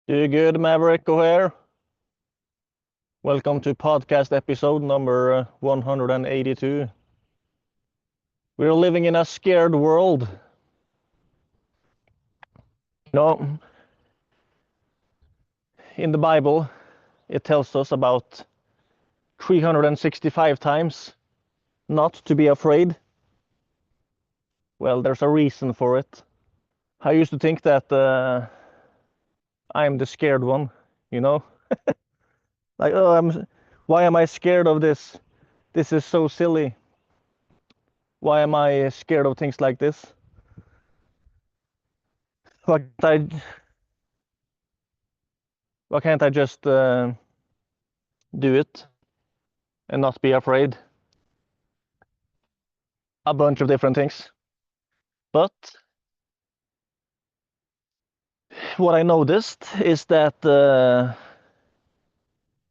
Do good, Maverick O'Hare. Welcome to podcast episode number 182. We're living in a scared world. In the Bible, it tells us about 365 times not to be afraid. Well, there's a reason for it. I used to think that I'm the scared one, you know? Like, why am I scared of this? This is so silly. Why am I scared of things like this? Why can't I just do it and not be afraid? A bunch of different things. But what I noticed is that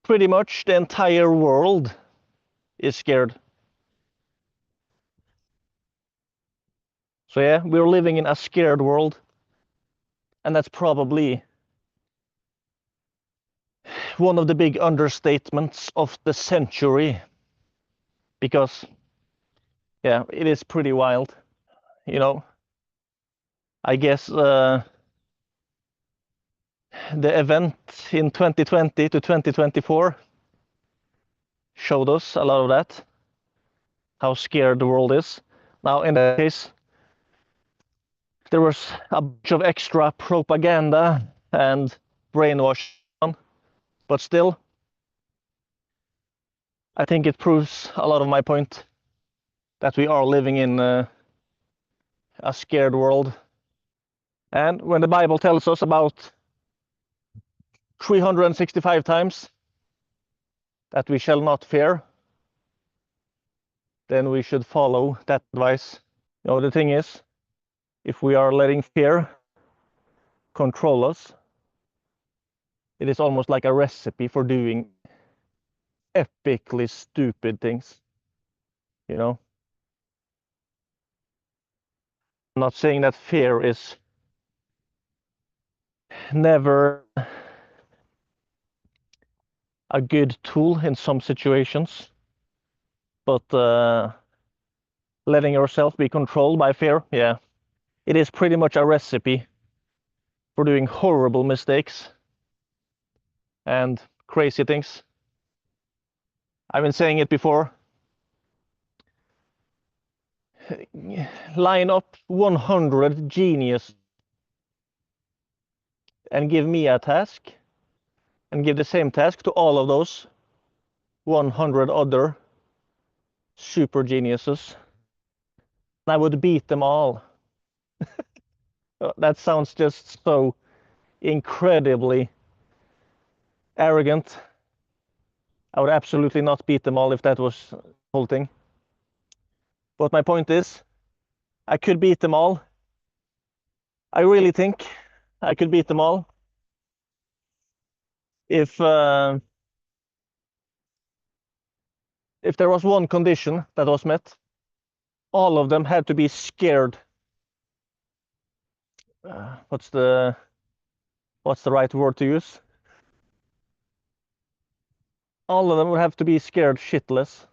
pretty much the entire world is scared. So yeah, we're living in a scared world. And that's probably one of the big understatements of the century. Because, yeah, it is pretty wild. I guess the event in 2020 to 2024 showed us a lot of that, how scared the world is. Now, in that case, there was a bunch of extra propaganda and brainwashing, but still, I think it proves a lot of my point that we are living in a scared world. And when the Bible tells us about 365 times that we shall not fear, then we should follow that advice. The thing is, if we are letting fear control us, it is almost like a recipe for doing epically stupid things. I'm not saying that fear is never a good tool in some situations, but letting yourself be controlled by fear, yeah, it is pretty much a recipe for doing horrible mistakes and crazy things. I've been saying it before. Line up 100 genius and give me a task and give the same task to all of those 100 other super geniuses. I would beat them all. That sounds just so incredibly arrogant. I would absolutely not beat them all if that was the whole thing. But my point is, I could beat them all. I really think I could beat them all if there was one condition that was met. All of them had to be scared. What's the right word to use? All of them would have to be scared shitless.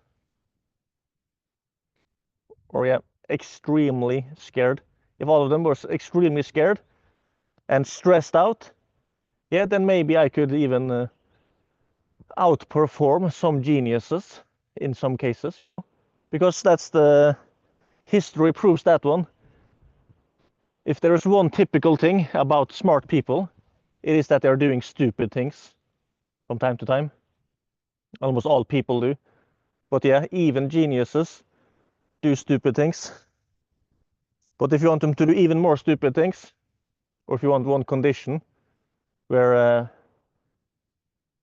Or yeah, extremely scared. If all of them were extremely scared and stressed out, yeah, then maybe I could even outperform some geniuses in some cases, because that's the history proves that one. If there is one typical thing about smart people, it is that they're doing stupid things from time to time. Almost all people do. But yeah, even geniuses do stupid things. But if you want them to do even more stupid things, or if you want one condition where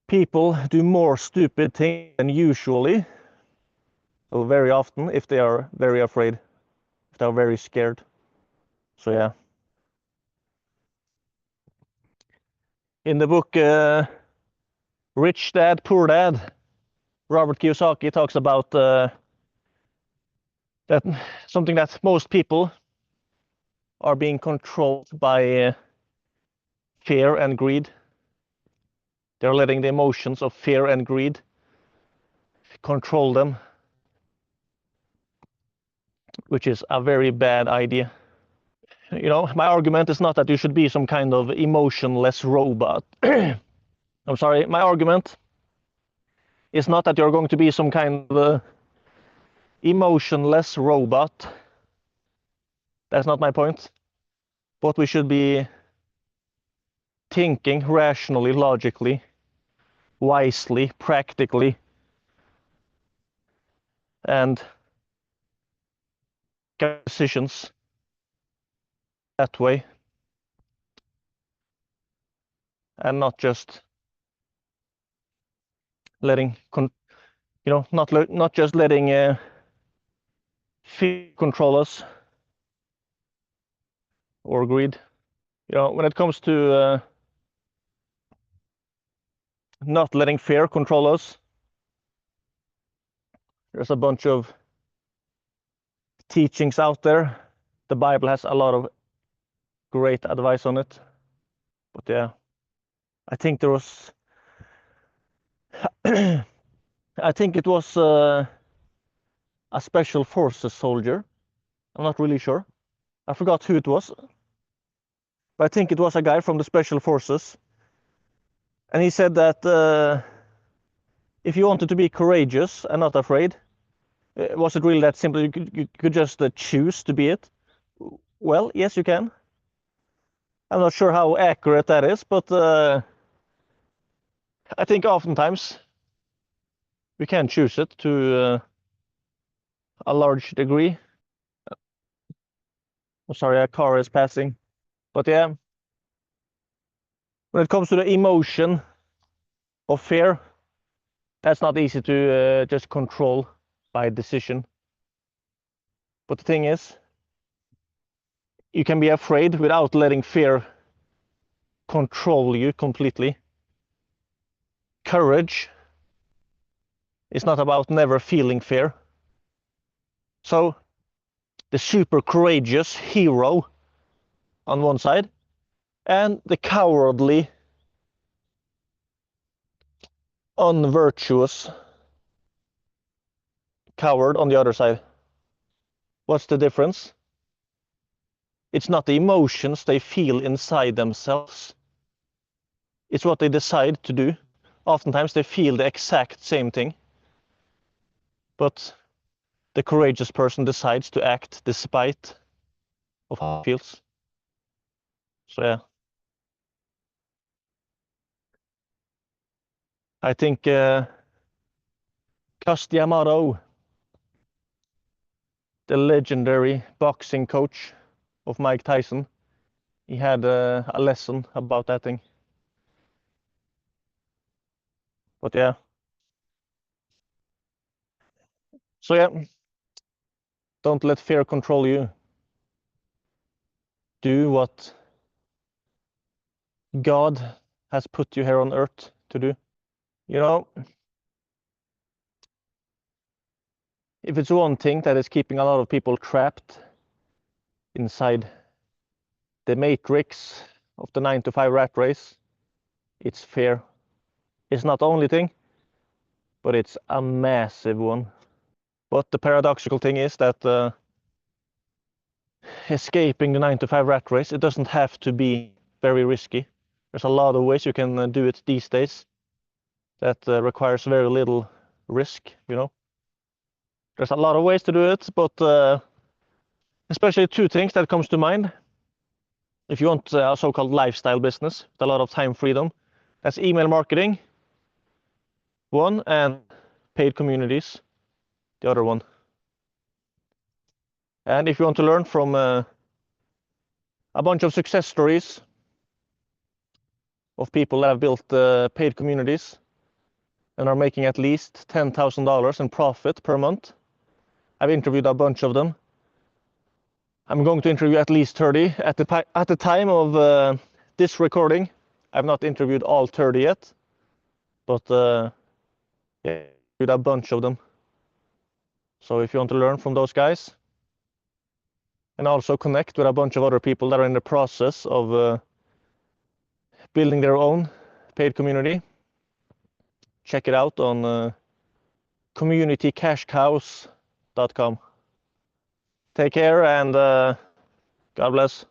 people do more stupid things than usually, or very often, if they are very afraid, if they are very scared. So yeah. In the book Rich Dad, Poor Dad, Robert Kiyosaki talks about that something that most people are being controlled by fear and greed. They're letting the emotions of fear and greed control them, which is a very bad idea. You know, my argument is not that you should be some kind of emotionless robot. I'm sorry, my argument is not that you're going to be some kind of emotionless robot. That's not my point. But we should be thinking rationally, logically, wisely, practically, and get decisions that way, and not just letting, not just letting fear control us or greed. You know, when it comes to not letting fear control us, there's a bunch of teachings out there. The Bible has a lot of great advice on it. But yeah, I think there was, I think it was a special forces soldier. I'm not really sure. I forgot who it was. But I think it was a guy from the special forces. And he said that if you wanted to be courageous and not afraid, was it really that simple? You could just choose to be it? Well, yes, you can. I'm not sure how accurate that is, but I think oftentimes we can choose it to a large degree. I'm sorry, a car is passing. But yeah, when it comes to the emotion of fear, that's not easy to just control by decision. But the thing is, you can be afraid without letting fear control you completely. Courage is not about never feeling fear. So the super courageous hero on one side and the cowardly, unvirtuous coward on the other side. What's the difference? It's not the emotions they feel inside themselves. It's what they decide to do. Oftentimes they feel the exact same thing. But the courageous person decides to act despite of how it feels. So yeah. I think Cus D'Amato, the legendary boxing coach of Mike Tyson, he had a lesson about that thing. But yeah. So yeah, don't let fear control you. Do what God has put you here on earth to do. You know, if it's one thing that is keeping a lot of people trapped inside the matrix of the 9 to 5 rat race, it's fear. It's not the only thing, but it's a massive one. But the paradoxical thing is that escaping the 9 to 5 rat race, it doesn't have to be very risky. There's a lot of ways you can do it these days that requires very little risk, you know. There's a lot of ways to do it, but especially two things that comes to mind. If you want a so-called lifestyle business with a lot of time freedom, that's email marketing, one, and paid communities, the other one. And if you want to learn from a bunch of success stories of people that have built paid communities and are making at least $10,000 in profit per month, I've interviewed a bunch of them. I'm going to interview at least 30 at the time of this recording. I've not interviewed all 30 yet, but yeah, interviewed a bunch of them. So if you want to learn from those guys and also connect with a bunch of other people that are in the process of building their own paid community, check it out on communitycashcows.com. Take care and God bless.